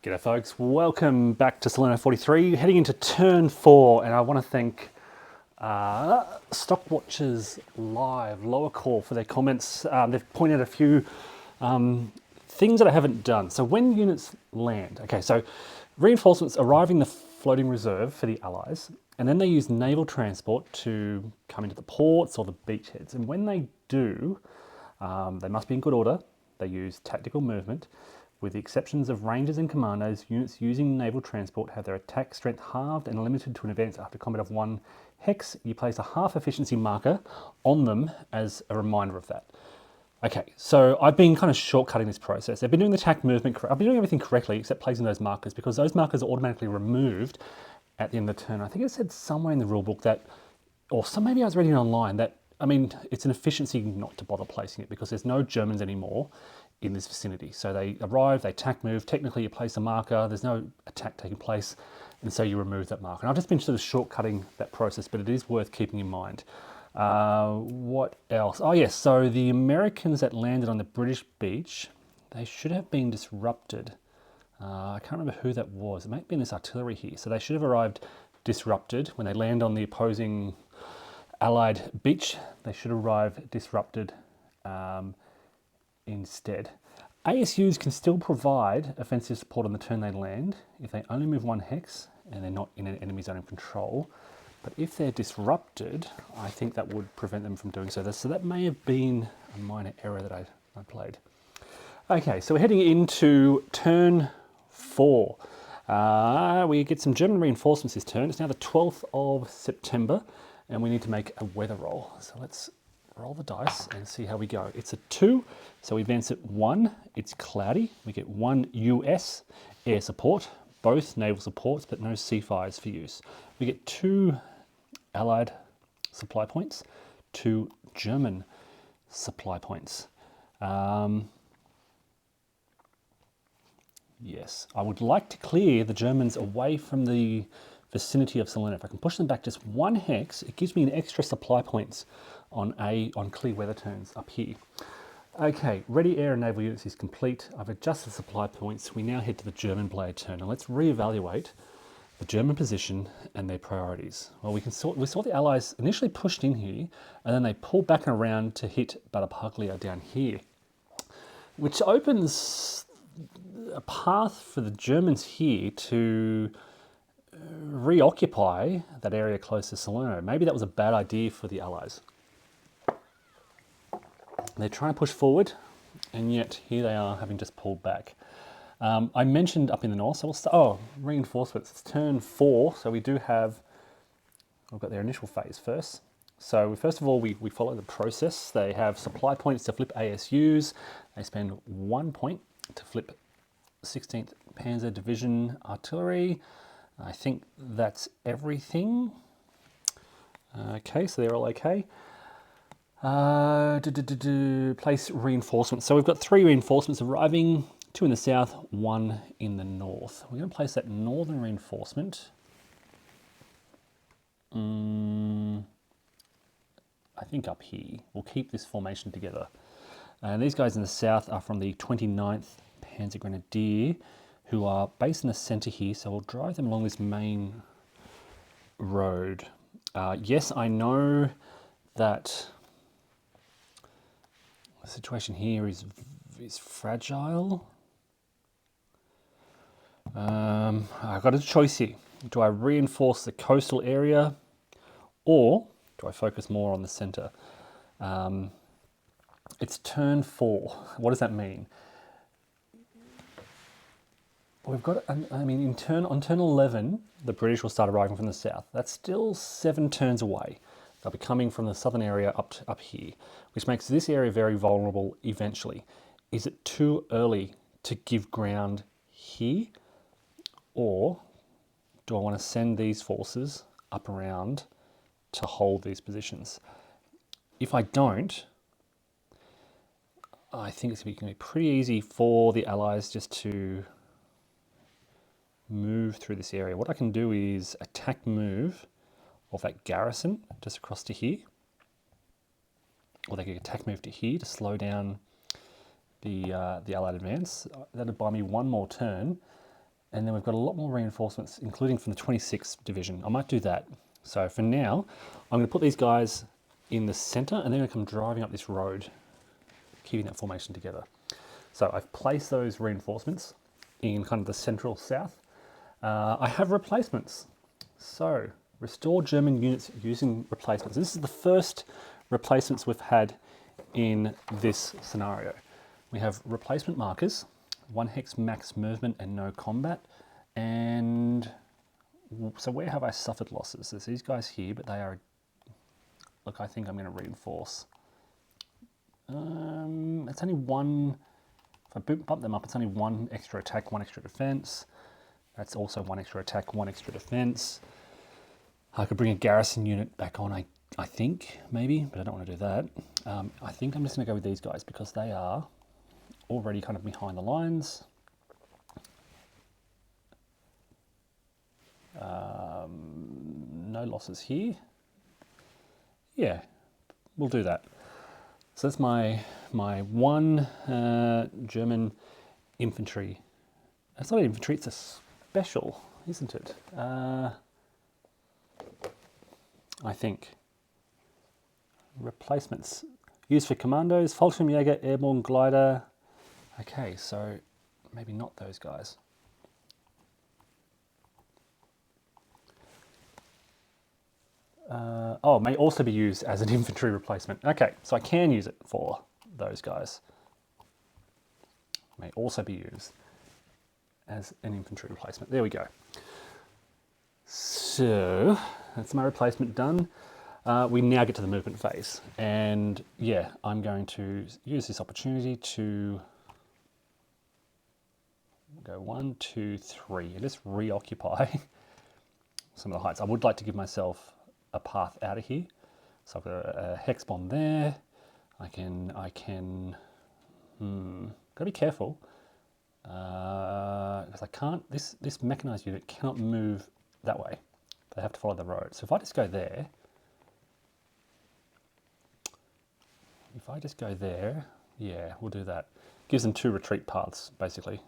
G'day folks, welcome back to Salerno 43, heading into turn 4, and I want to thank Stockwatchers Live, Lower Call, for their comments. They've pointed out a few things that I haven't done. So when units land, okay, so reinforcements arriving the floating reserve for the Allies, and then they use naval transport to come into the ports or the beachheads, and when they do, they must be in good order. They use tactical movement. With the exceptions of Rangers and Commandos, units using naval transport have their attack strength halved and limited to an advance after combat of 1 hex. You place a half efficiency marker on them as a reminder of that. Okay, so I've been kind of shortcutting this process. I've been doing the attack movement, I've been doing everything correctly except placing those markers, because those markers are automatically removed at the end of the turn. I think it said somewhere in the rulebook that, or maybe I was reading it online, that, I mean, it's an efficiency not to bother placing it because there's no Germans anymore in this vicinity. So they arrive, they attack move, technically you place a marker, there's no attack taking place, and so you remove that marker. And I've just been sort of shortcutting that process, but it is worth keeping in mind. What else? Oh yes, so the Americans that landed on the British beach, they should have been disrupted. I can't remember who that was. It might be in this artillery here. So they should have arrived disrupted. When they land on the opposing Allied beach, they should arrive disrupted instead. ASUs can still provide offensive support on the turn they land if they only move 1 hex and they're not in an enemy zone of control. But if they're disrupted, I think that would prevent them from doing so. So that may have been a minor error that I played. Okay, so we're heading into turn 4. We get some German reinforcements this turn. It's now the 12th of September and we need to make a weather roll. So let's roll the dice and see how we go. It's a 2, so we advance it 1. It's cloudy. We get 1 US air support, both naval supports, but no C5s for use. We get 2 Allied supply points, 2 German supply points. Yes, I would like to clear the Germans away from the vicinity of Salerno. If I can push them back just 1 hex, it gives me an extra supply points on clear weather turns up here. Okay, ready air and naval units is complete. I've adjusted supply points. We now head to the German blade turn, and let's reevaluate the German position and their priorities. Well, we saw the Allies initially pushed in here, and then they pulled back around to hit Battipaglia down here, which opens a path for the Germans here to reoccupy that area close to Salerno. Maybe that was a bad idea for the Allies. They're trying to push forward, and yet here they are having just pulled back. I mentioned up in the north, so we'll start, reinforcements. It's turn 4, so we do have, we've got their initial phase first. So first of all, we follow the process. They have supply points to flip ASUs. They spend 1 point to flip 16th Panzer Division artillery. I think that's everything. Okay, so they're all okay. Place reinforcements. So we've got 3 reinforcements arriving, 2 in the south, 1 in the north. We're going to place that northern reinforcement. I think up here. We'll keep this formation together. And these guys in the south are from the 29th Panzer Grenadier, who are based in the centre here, so we'll drive them along this main road. Yes, I know that the situation here is fragile. I've got a choice here. Do I reinforce the coastal area, or do I focus more on the centre? It's turn 4. What does that mean? We've got, I mean, on turn 11, the British will start arriving from the south. That's still 7 turns away. They'll be coming from the southern area up here, which makes this area very vulnerable eventually. Is it too early to give ground here? Or do I want to send these forces up around to hold these positions? If I don't, I think it's going to be pretty easy for the Allies just to move through this area. What I can do is attack move of that garrison just across to here, or they can attack move to here to slow down the Allied advance. That'll buy me 1 more turn, And then we've got a lot more reinforcements, including from the 26th Division. I might do that. So for now, I'm going to put these guys in the center and they're going to come driving up this road, keeping that formation together. So I've placed those reinforcements in kind of the central south. I have replacements. So restore German units using replacements. This is the first replacements we've had in this scenario. We have replacement markers, 1 hex max movement and no combat. And so where have I suffered losses? There's these guys here, but they are, look, I think I'm going to reinforce. It's only one, if I bump them up, it's only 1 extra attack, 1 extra defense. That's also 1 extra attack, 1 extra defense. I could bring a garrison unit back on, I think, maybe, but I don't want to do that. I think I'm just going to go with these guys because they are already kind of behind the lines. No losses here. Yeah, we'll do that. So that's my 1 German infantry. It's not infantry, it's a special, isn't it? I think. Replacements. Used for commandos, Fallschirmjäger, airborne glider. Okay, so maybe not those guys. Oh, may also be used as an infantry replacement. Okay, so I can use it for those guys. May also be used as an infantry replacement. There we go. So that's my replacement done. We now get to the movement phase. And yeah, I'm going to use this opportunity to go 1, 2, 3, and just reoccupy some of the heights. I would like to give myself a path out of here. So I've got a hex bomb there. Gotta be careful. Because I can't, this mechanized unit cannot move that way. They have to follow the road. So if I just go there, yeah, we'll do that. Gives them 2 retreat paths, basically.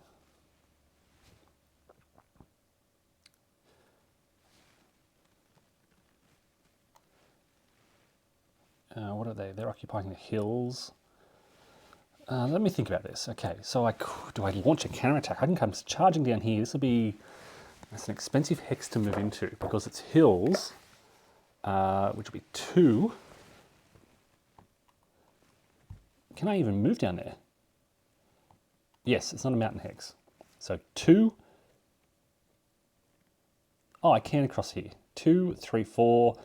What are they? They're occupying the hills. Let me think about this. Okay, so do I launch a counterattack? I can come charging down here. This will be, that's an expensive hex to move into because it's hills, which will be 2. Can I even move down there? Yes, it's not a mountain hex. So 2. Oh, I can across here. 2, 3, 4,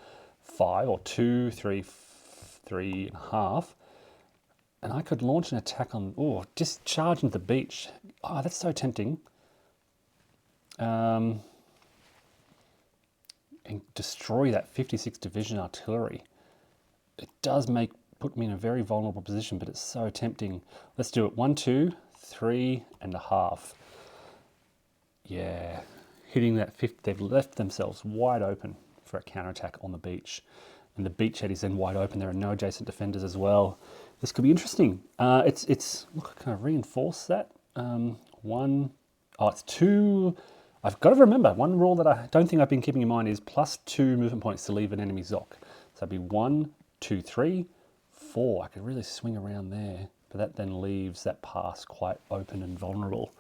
5, or 2, 3, 3.5. And I could launch an attack on, just charge into the beach. Oh, that's so tempting. And destroy that 56th Division artillery. It does put me in a very vulnerable position, but it's so tempting. Let's do it. 1, 2, 3.5. Yeah, hitting that 50, they've left themselves wide open for a counterattack on the beach. And the beachhead is then wide open. There are no adjacent defenders as well. This could be interesting. Look, can I reinforce that? 1, it's 2. I've got to remember, one rule that I don't think I've been keeping in mind is +2 movement points to leave an enemy Zoc. So it'd be 1, 2, 3, 4. I could really swing around there, but that then leaves that pass quite open and vulnerable.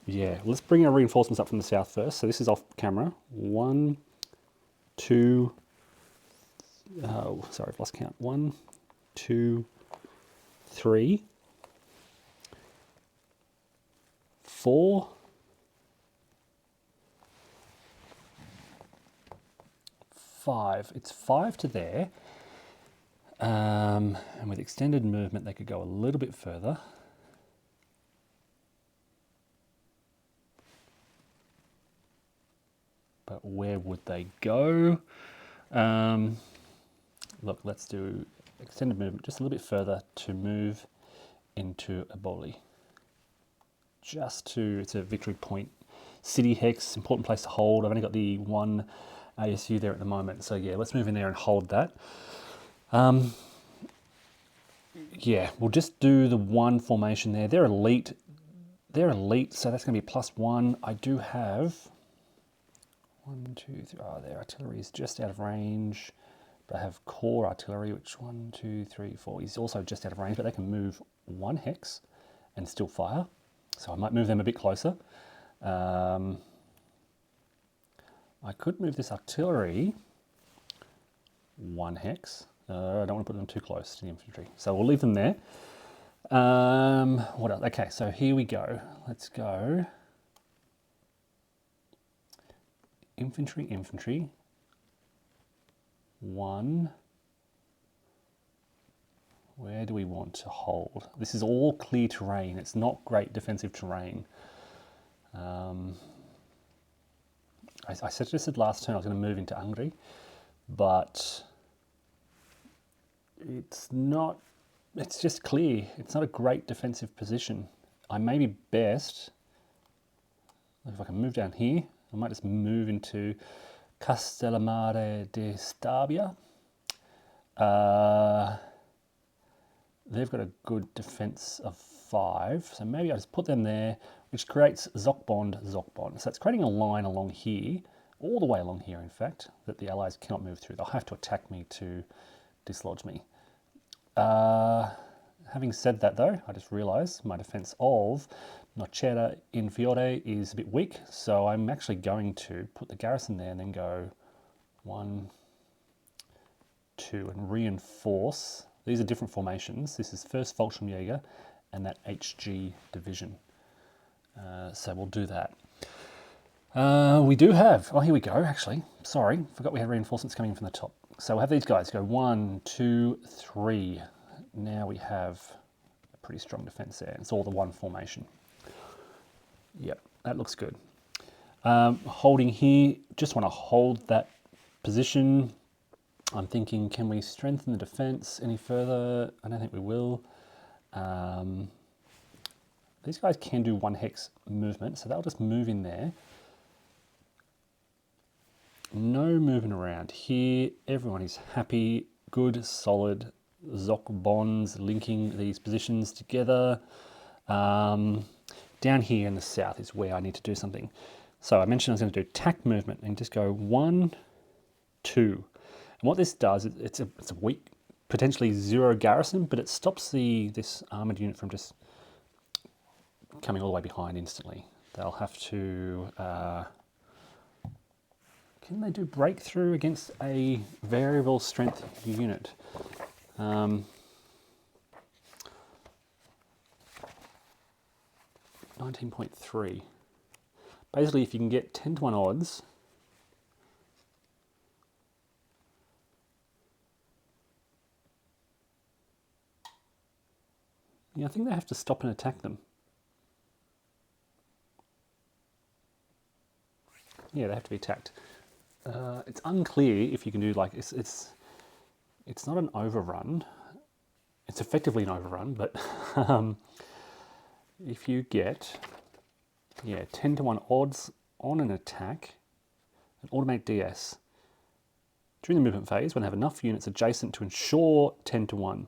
Yeah, let's bring our reinforcements up from the south first. So this is off camera. 1, 2, sorry, I've lost count. 1, 2, 3, 4, 5. It's 5 to there. And with extended movement, they could go a little bit further. But where would they go? Look, let's do extended movement just a little bit further to move into Eboli. It's a victory point. City hex, important place to hold. I've only got the 1 ASU there at the moment. So yeah, let's move in there and hold that. Yeah, we'll just do the 1 formation there. They're elite. they're elite, so that's going to be +1. I do have 1, 2, 3. Oh, their artillery is just out of range. But I have core artillery, which 1, 2, 3, 4 is also just out of range, but they can move 1 hex and still fire. So I might move them a bit closer. I could move this artillery 1 hex. I don't want to put them too close to the infantry, so we'll leave them there. What else? Okay, so here we go. Let's go. Infantry, infantry. 1. Where do we want to hold? This is all clear terrain. It's not great defensive terrain. I suggested last turn I was going to move into Hungary, but it's not. It's just clear. It's not a great defensive position. I may be best if I can move down here. I might just move into Castellamare di Stabia. They've got a good defense of 5, so maybe I just put them there, which creates Zockbond, Zockbond. So it's creating a line along here, all the way along here, in fact, that the Allies cannot move through. They'll have to attack me to dislodge me. Having said that, though, I just realised my defence of Nocera in Fiore is a bit weak, so I'm actually going to put the garrison there and then go 1, 2, and reinforce. These are different formations. This is 1st Fallschirmjäger and that HG division. So we'll do that. We do have, oh, here we go, actually. Sorry, forgot we had reinforcements coming in from the top. So we'll have these guys go 1, 2, 3. Now we have a pretty strong defense there. It's all the one formation. Yep, that looks good. Holding here, just want to hold that position. I'm thinking, can we strengthen the defense any further? I don't think we will. These guys can do 1 hex movement, so they'll just move in there. No moving around here. Everyone is happy. Good, solid Zock bonds linking these positions together. Down here in the south is where I need to do something. So I mentioned I was going to do tack movement and just go 1, 2. And what this does, it's a weak, potentially 0 garrison, but it stops this armoured unit from just coming all the way behind instantly. They'll have to... can they do breakthrough against a variable strength unit? 19.3. Basically, if you can get 10-1 odds, yeah, I think they have to stop and attack them. Yeah, they have to be attacked. It's unclear if you can do like it's not an overrun. It's effectively an overrun, but if you get 10-1 odds on an attack, an automatic DS during the movement phase, when they have enough units adjacent to ensure 10-1.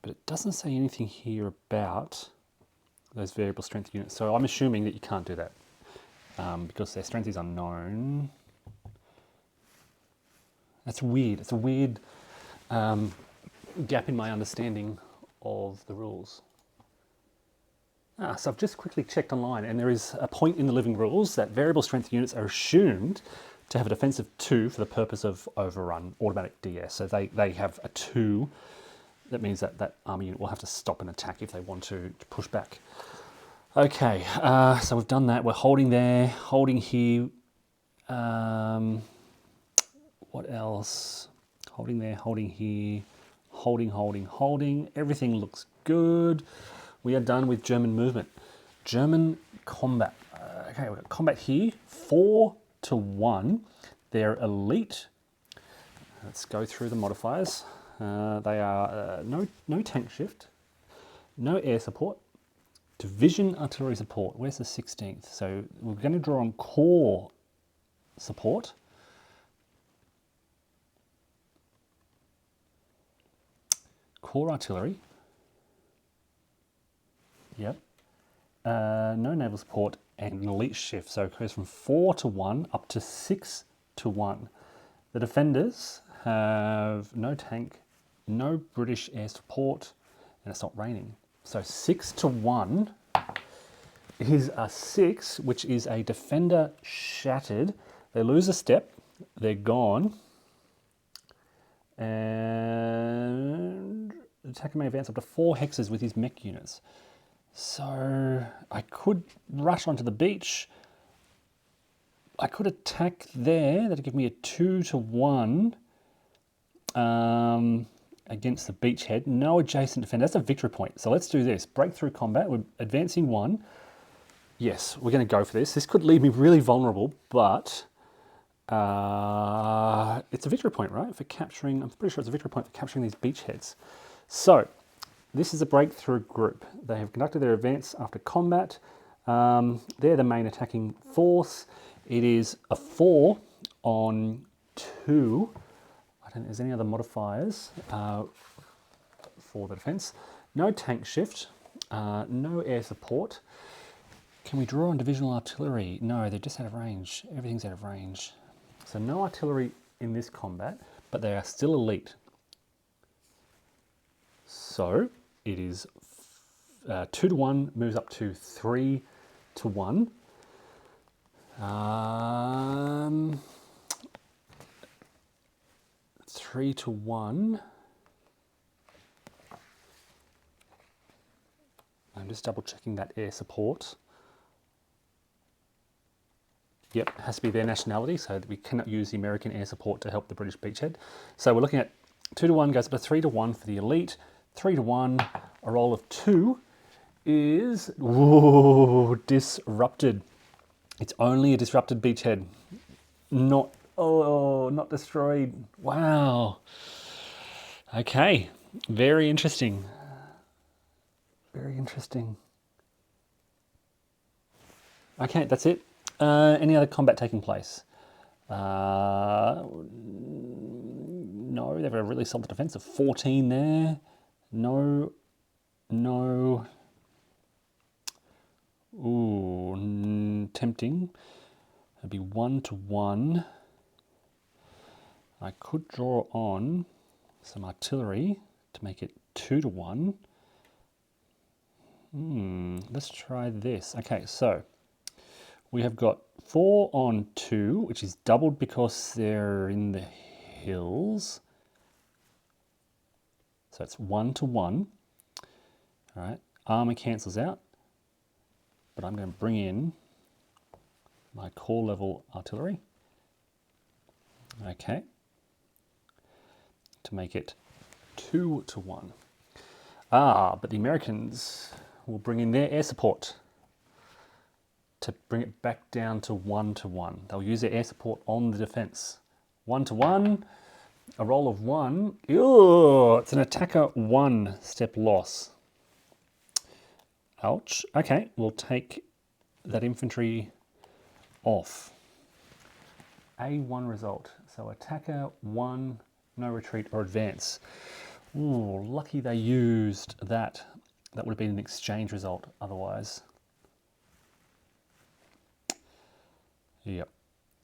But it doesn't say anything here about those variable strength units, so I'm assuming that you can't do that because their strength is unknown. That's weird. It's a weird gap in my understanding of the rules. So I've just quickly checked online, and there is a point in the living rules that variable strength units are assumed to have a defense of 2 for the purpose of overrun, automatic DS. So they have a 2. That means that that army unit will have to stop an attack if they want to push back. Okay, so we've done that. We're holding there, holding here. What else? Holding there, holding here, holding. Everything looks good. We are done with German movement. German combat. Okay, we've got combat here, 4-1. They're elite. Let's go through the modifiers. They are no tank shift, no air support, division artillery support. Where's the 16th? So we're going to draw on core support. Core artillery. Yep. No naval support and an elite shift. So it goes from 4 to 1 up to 6 to 1. The defenders have no tank, no British air support, and it's not raining. So 6 to 1 is a 6, which is a defender shattered. They lose a step, they're gone. And the attacker may advance up to 4 hexes with his mech units. So I could rush onto the beach. I could attack there. That'd give me a 2 to 1 against the beachhead. No adjacent defender. That's a victory point. So let's do this. Breakthrough combat. We're advancing 1. Yes, we're going to go for this. This could leave me really vulnerable, but it's a victory point, right? For capturing, I'm pretty sure it's a victory point for capturing these beachheads. So this is a breakthrough group. They have conducted their advance after combat. They're the main attacking force. It is a 4 on 2. I don't think there's any other modifiers for the defense. No tank shift, no air support. Can we draw on divisional artillery? No, they're just out of range. Everything's out of range. So no artillery in this combat, but they are still elite. So it is 2 to 1, moves up to 3 to 1. 3 to 1. I'm just double checking that air support. Yep, has to be their nationality, so we cannot use the American air support to help the British beachhead. So we're looking at 2 to 1 goes up to 3 to 1 for the elite. 3 to 1, a roll of 2 is disrupted. It's only a disrupted beachhead, not destroyed. Wow. Okay, very interesting. Very interesting. Okay, that's it. Any other combat taking place? No, they've got a really solid defense of 14 there. No. Ooh, tempting. It'd be 1 to 1. I could draw on some artillery to make it 2 to 1. Let's try this. Okay, so we have got 4 on 2, which is doubled because they're in the hills. So it's 1 to 1. All right, armor cancels out, but I'm going to bring in my core level artillery. Okay, to make it 2 to 1. But the Americans will bring in their air support to bring it back down to 1 to 1. They'll use their air support on the defense. 1 to 1, a roll of 1. Ew, it's an attacker 1 step loss. Ouch. Okay, we'll take that infantry off. A1 result. So attacker 1, no retreat or advance. Ooh, lucky they used that. That would have been an exchange result otherwise. Yep.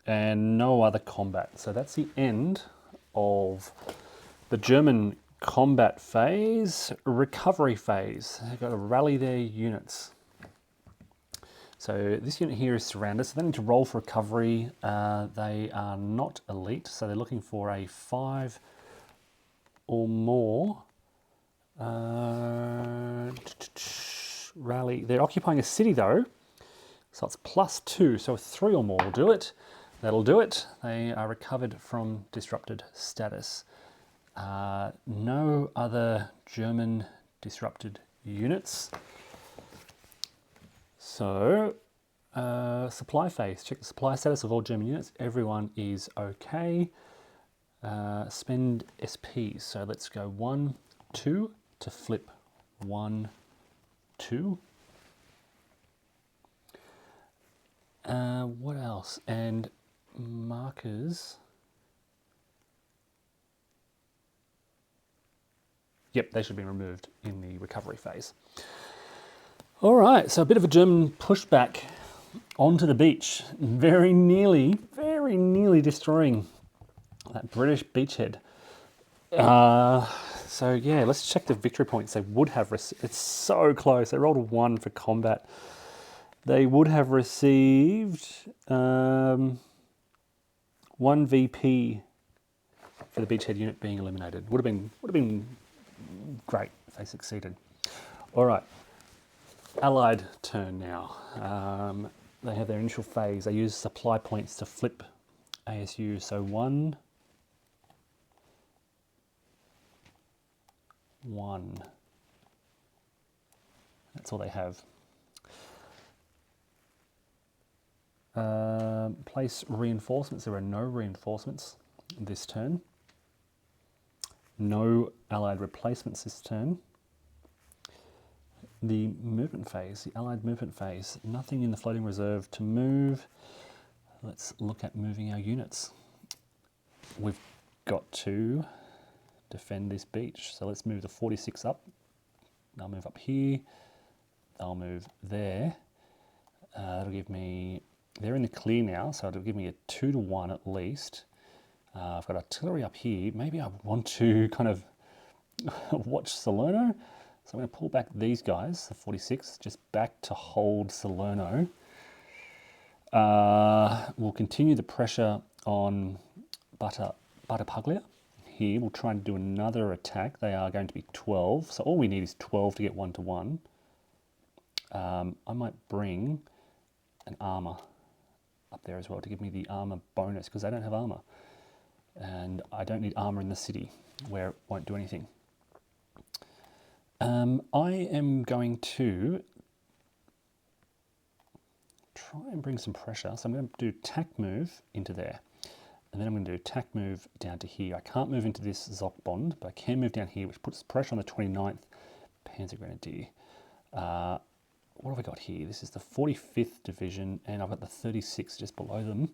And no other combat. So that's the end of the German combat phase. Recovery phase. They've got to rally their units. So this unit here is surrounded, so they need to roll for recovery. They are not elite, so they're looking for a 5 or more. Rally. They're occupying a city though, so it's +2, so 3 or more will do it. That'll do it. They are recovered from disrupted status. No other German disrupted units. So, supply phase. Check the supply status of all German units. Everyone is okay. Spend SP. So let's go 1, 2 to flip 1, 2. What else? And markers. Yep, they should be removed in the recovery phase. All right, so a bit of a German pushback onto the beach, very nearly destroying that British beachhead. So yeah, let's check the victory points they would have received. It's so close. They rolled a 1 for combat. They would have received 1 VP for the beachhead unit being eliminated. Would have been great if they succeeded. All right, Allied turn now. They have their initial phase. They use supply points to flip ASU. So 1. That's all they have. Place reinforcements. There are no reinforcements this turn. No Allied replacements this turn. The movement phase, the Allied movement phase, nothing in the floating reserve to move. Let's look at moving our units. We've got to defend this beach. So let's move the 46 up. They'll move up here. They'll move there. That'll give me, they're in the clear now, so it'll give me a 2-to-1 at least. I've got artillery up here. Maybe I want to kind of watch Salerno. So I'm going to pull back these guys, the 46, just back to hold Salerno. We'll continue the pressure on Battipaglia. Here, we'll try and do another attack. They are going to be 12, so all we need is 12 to get 1-to-1. I might bring an armour up there as well to give me the armour bonus, because they don't have armour. And I don't need armour in the city, where it won't do anything. I am going to try and bring some pressure. So I'm going to do tack move into there. And then I'm going to do tack move down to here. I can't move into this Zoc bond, but I can move down here, which puts pressure on the 29th Panzer Grenadier. What have I got here? This is the 45th Division, and I've got the 36th just below them.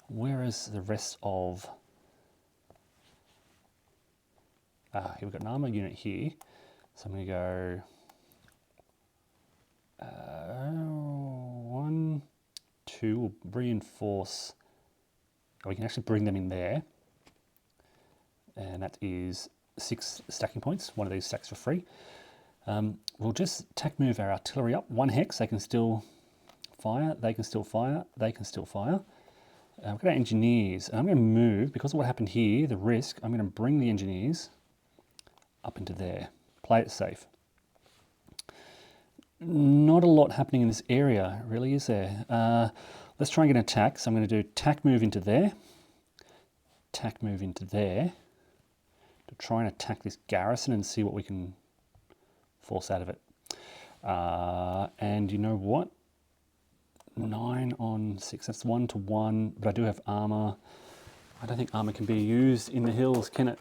Whereas the rest of... here we've got an armour unit here. So I'm going to go 1, 2, we'll reinforce. We can actually bring them in there. And that is 6 stacking points. One of these stacks for free. We'll just tack move our artillery up. 1 hex, they can still fire, they can still fire, they can still fire. We've got our engineers. And I'm going to move, because of what happened here, the risk, I'm going to bring the engineers up into there. Play it safe. Not a lot happening in this area, really, is there? Let's try and get an attack. So I'm going to do tack move into there, tack move into there, to try and attack this garrison and see what we can force out of it. And you know what? 9 on 6, that's 1-to-1, but I do have armour. I don't think armour can be used in the hills, can it?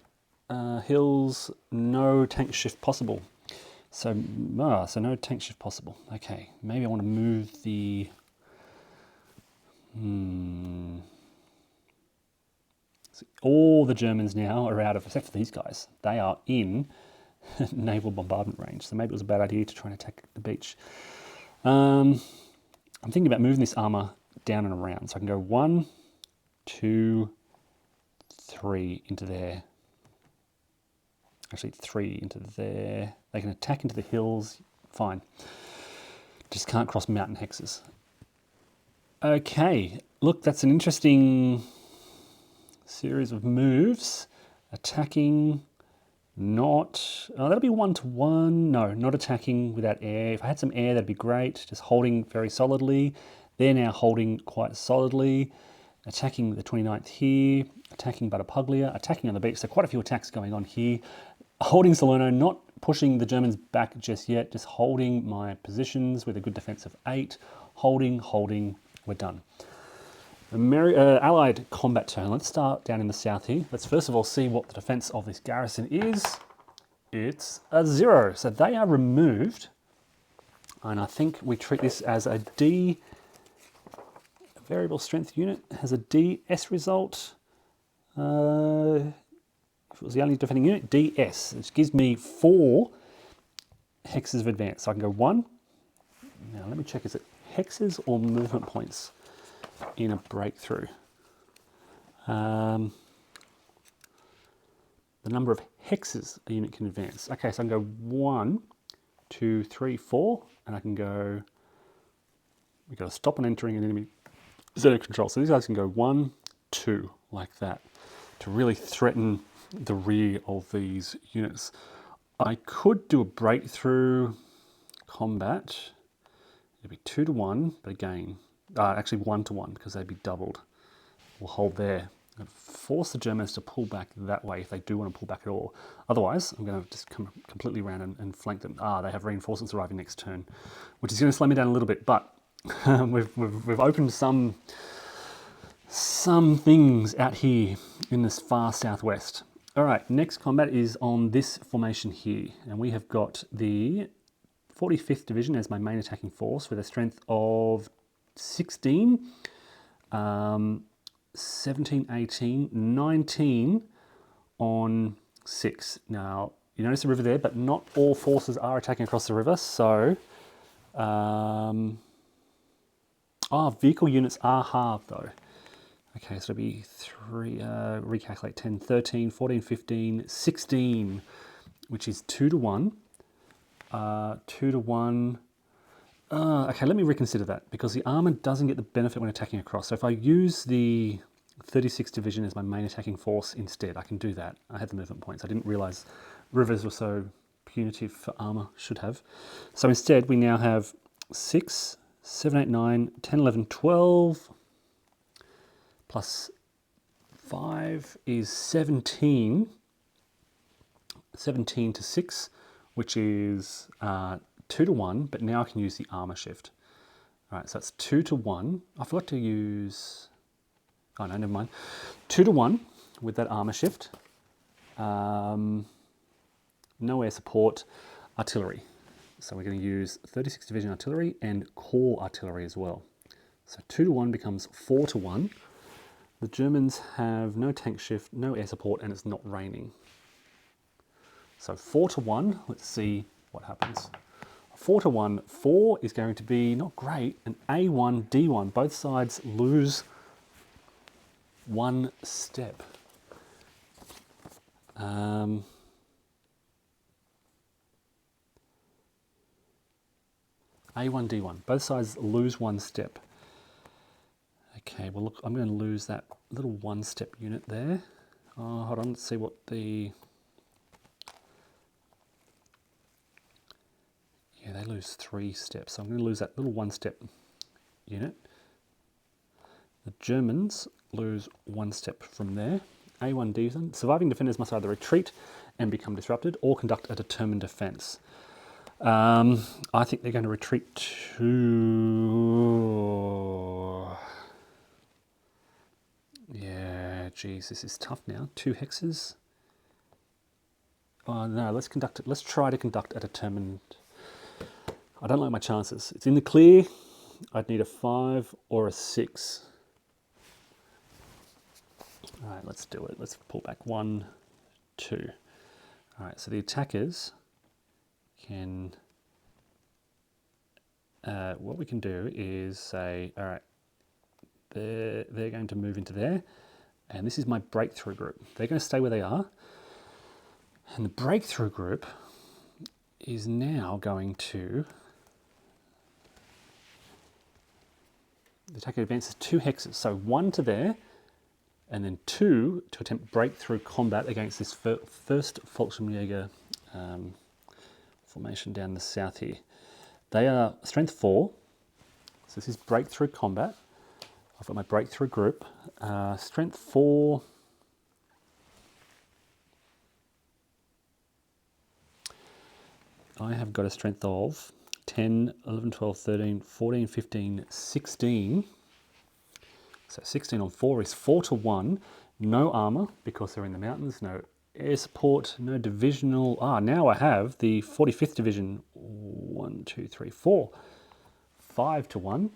Hills, no tank shift possible. So no tank shift possible. Okay, maybe I want to move the... So all the Germans now are out of, except for these guys. They are in naval bombardment range. So maybe it was a bad idea to try and attack the beach. I'm thinking about moving this armour down and around. So I can go 1, 2, 3 into there. Actually 3 into there. They can attack into the hills, fine. Just can't cross mountain hexes. Okay, look, that's an interesting series of moves. Attacking, not, oh, that'll be 1-to-1. No, not attacking without air. If I had some air, that'd be great. Just holding very solidly. They're now holding quite solidly. Attacking the 29th here, attacking Battipaglia, attacking on the beach. So quite a few attacks going on here. Holding Salerno, not pushing the Germans back just yet, just holding my positions with a good defense of 8. Holding, we're done. Allied combat turn. Let's start down in the south here. Let's first of all see what the defense of this garrison is. It's a 0. So they are removed. And I think we treat this as a D. A variable strength unit has a DS result. If it was the only defending unit, DS, which gives me 4 hexes of advance. So I can go 1, Now let me check, is it hexes or movement points in a breakthrough? The number of hexes a unit can advance. Okay, so I can go 1, 2, 3, 4, and I can go, we've got to stop on entering an enemy zone of control. So these guys can go 1, 2, like that, to really threaten the rear of these units. I could do a breakthrough combat. It'd be 2 to 1, but again, actually 1 to 1, because they'd be doubled. We'll hold there. I'm going to force the Germans to pull back that way if they do want to pull back at all. Otherwise, I'm going to just come completely around and flank them. They have reinforcements arriving next turn, which is going to slow me down a little bit, but we've opened some things out here in this far southwest. All right, next combat is on this formation here, and we have got the 45th Division as my main attacking force with a strength of 16, 17, 18, 19 on 6. Now, you notice the river there, but not all forces are attacking across the river, so... vehicle units are halved though. Okay, so it'll be 3, recalculate, 10, 13, 14, 15, 16, which is 2 to 1. 2 to 1. Okay, let me reconsider that, because the armour doesn't get the benefit when attacking across. So if I use the 36th Division as my main attacking force instead, I can do that. I had the movement points. I didn't realise rivers were so punitive for armour, should have. So instead, we now have 6, 7, 8, 9, 10, 11, 12, plus 5 is 17. 17 to 6, which is 2 to 1, but now I can use the armour shift. All right, so that's 2 to 1. I forgot to use... Oh, no, never mind. 2 to 1 with that armour shift. No air support, artillery. So we're going to use 36th Division artillery and core artillery as well. So 2 to 1 becomes 4 to 1. The Germans have no tank shift, no air support, and it's not raining. So 4 to 1, let's see what happens. 4 to 1, 4 is going to be not great, and A1, D1, both sides lose 1 step. A1, D1, both sides lose 1 step. Okay, well look, I'm going to lose that little 1 step unit there. Hold on, let's see what the... Yeah, they lose 3 steps, so I'm going to lose that little 1 step unit. The Germans lose 1 step from there. A1, D1, surviving defenders must either retreat and become disrupted or conduct a determined defence. I think they're going to retreat to... Yeah, geez, this is tough now. 2 hexes. Oh no, let's try to conduct a determined... I don't like my chances. It's in the clear. I'd need a 5 or a 6. All right, let's do it. Let's pull back 1, 2. All right, so the attackers can... what we can do is say, all right, they're going to move into there, and this is my breakthrough group. They're going to stay where they are, and the breakthrough group is now going to... The attacker advances 2 hexes, so 1 to there, and then 2 to attempt breakthrough combat against this first Fallschirmjäger formation down the south here. They are strength 4, so this is breakthrough combat. I've got my breakthrough group. Strength 4. I have got a strength of 10, 11, 12, 13, 14, 15, 16. So 16 on 4 is 4 to 1. No armour because they're in the mountains. No air support. No divisional. Now I have the 45th Division. 1, 2, 3, 4. 5 to 1.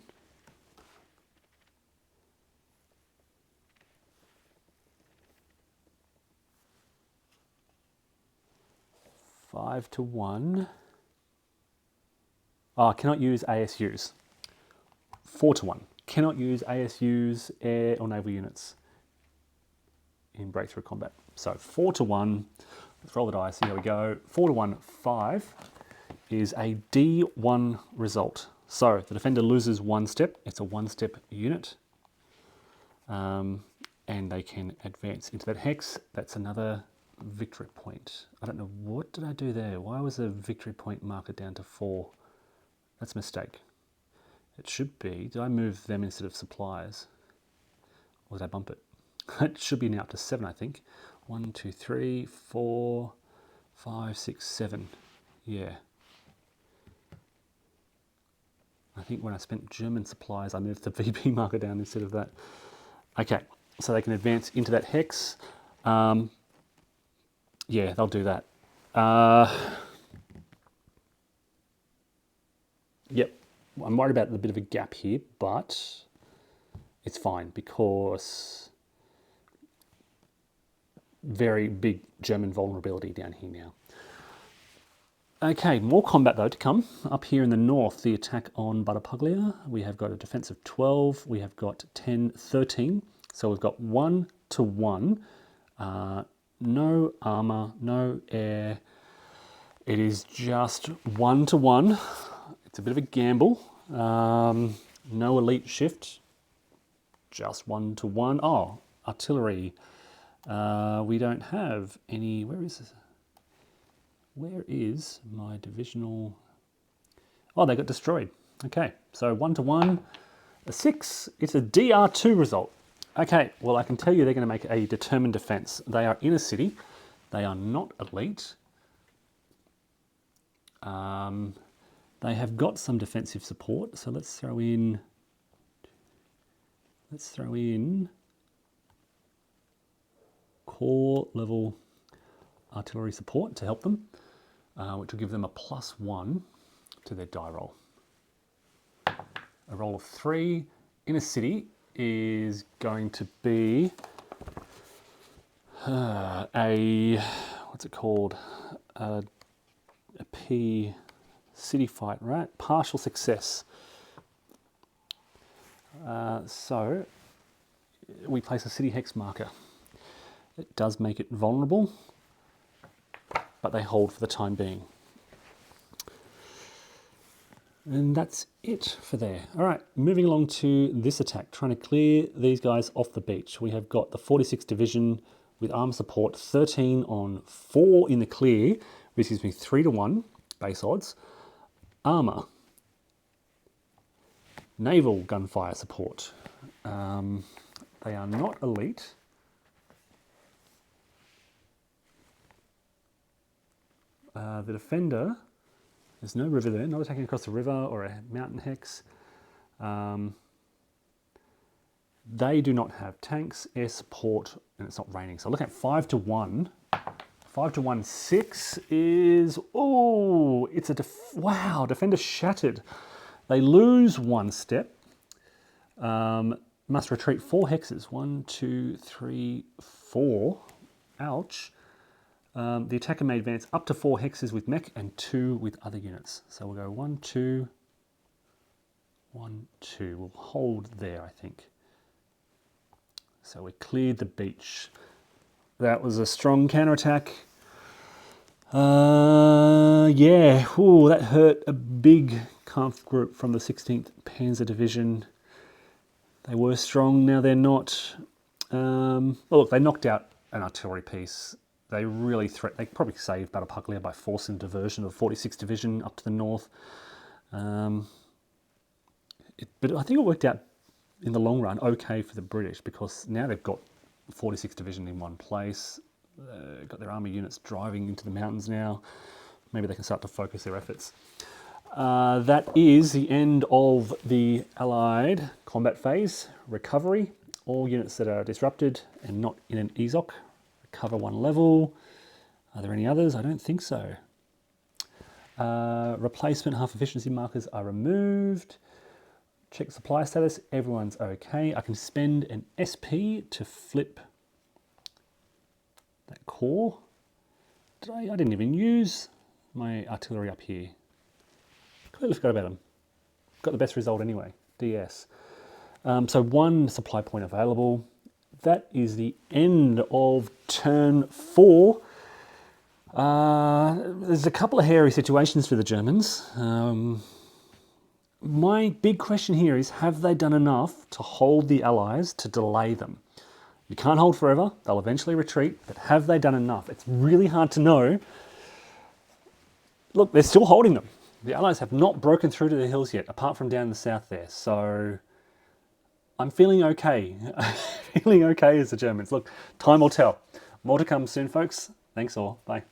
Five to 1. Cannot use ASUs. 4 to 1. Cannot use ASUs, air or naval units in breakthrough combat. So 4 to 1. Let's roll the dice. Here we go. 4 to 1, 5 is a D1 result. So the defender loses 1 step. It's a 1-step unit. And they can advance into that hex. That's another victory point. I don't know, what did I do there? Why was the victory point marker down to 4? That's a mistake. It should be, did I move them instead of supplies? Or did I bump it? It should be now up to 7, I think. 1, 2, 3, 4, 5, 6, 7. Yeah. I think when I spent German supplies, I moved the VP marker down instead of that. Okay, so they can advance into that hex. Yeah, they'll do that. Yep, I'm worried about the bit of a gap here, but it's fine because very big German vulnerability down here now. Okay, more combat though to come. Up here in the north, the attack on Battipaglia, we have got a defense of 12, we have got 10, 13. So we've got 1 to 1, no armor, no air. It is just 1 to 1. It's a bit of a gamble. No elite shift, just 1 to 1. Oh, artillery. We don't have any, where is this? Where is my divisional? Oh, they got destroyed. Okay, so 1 to 1, a 6. It's a DR2 result. Okay, well, I can tell you they're going to make a determined defense. They are in a city. They are not elite. They have got some defensive support. So let's throw in core level artillery support to help them, which will give them a +1 to their die roll. A roll of 3 in a city is going to be what's it called? A P city fight, right? Partial success. So we place a city hex marker. It does make it vulnerable, but they hold for the time being. And that's it for there. All right, moving along to this attack, trying to clear these guys off the beach. We have got the 46th Division with armor support, 13 on 4 in the clear, which gives me 3 to 1 base odds. Armor, naval gunfire support. They are not elite. The defender, there's no river there, not attacking across the river or a mountain hex. They do not have tanks, air support, and it's not raining. So look at 5 to 1. 5 to 1, 6 is, oh, it's a, wow, defender shattered. They lose 1 step. Must retreat 4 hexes. 1, 2, 3, 4. Ouch. The attacker may advance up to 4 hexes with mech and 2 with other units. So we'll go 1, 2, 1, 2. We'll hold there, I think. So we cleared the beach. That was a strong counterattack. Yeah, ooh, that hurt a big Kampf group from the 16th Panzer Division. They were strong, now they're not. Well, look, they knocked out an artillery piece. They really they probably saved Battipaglia by forcing diversion of 46th Division up to the north. But I think it worked out in the long run okay for the British, because now they've got 46th Division in one place. Got their army units driving into the mountains now. Maybe they can start to focus their efforts. That is the end of the Allied combat phase. Recovery. All units that are disrupted and not in an EZOC recover 1 level. Are there any others? I don't think so. Replacement half efficiency markers are removed. Check supply status. Everyone's okay. I can spend an SP to flip that core. I didn't even use my artillery up here. Completely forgot about them. Got the best result anyway, DS. So one supply point available. That is the end of turn 4. There's a couple of hairy situations for the Germans. My big question here is, have they done enough to hold the Allies to delay them? You can't hold forever, they'll eventually retreat, but have they done enough? It's really hard to know. Look, they're still holding them. The Allies have not broken through to the hills yet, apart from down in the south there. So I'm feeling okay. Feeling okay as the Germans. Look, time will tell. More to come soon, folks. Thanks all. Bye.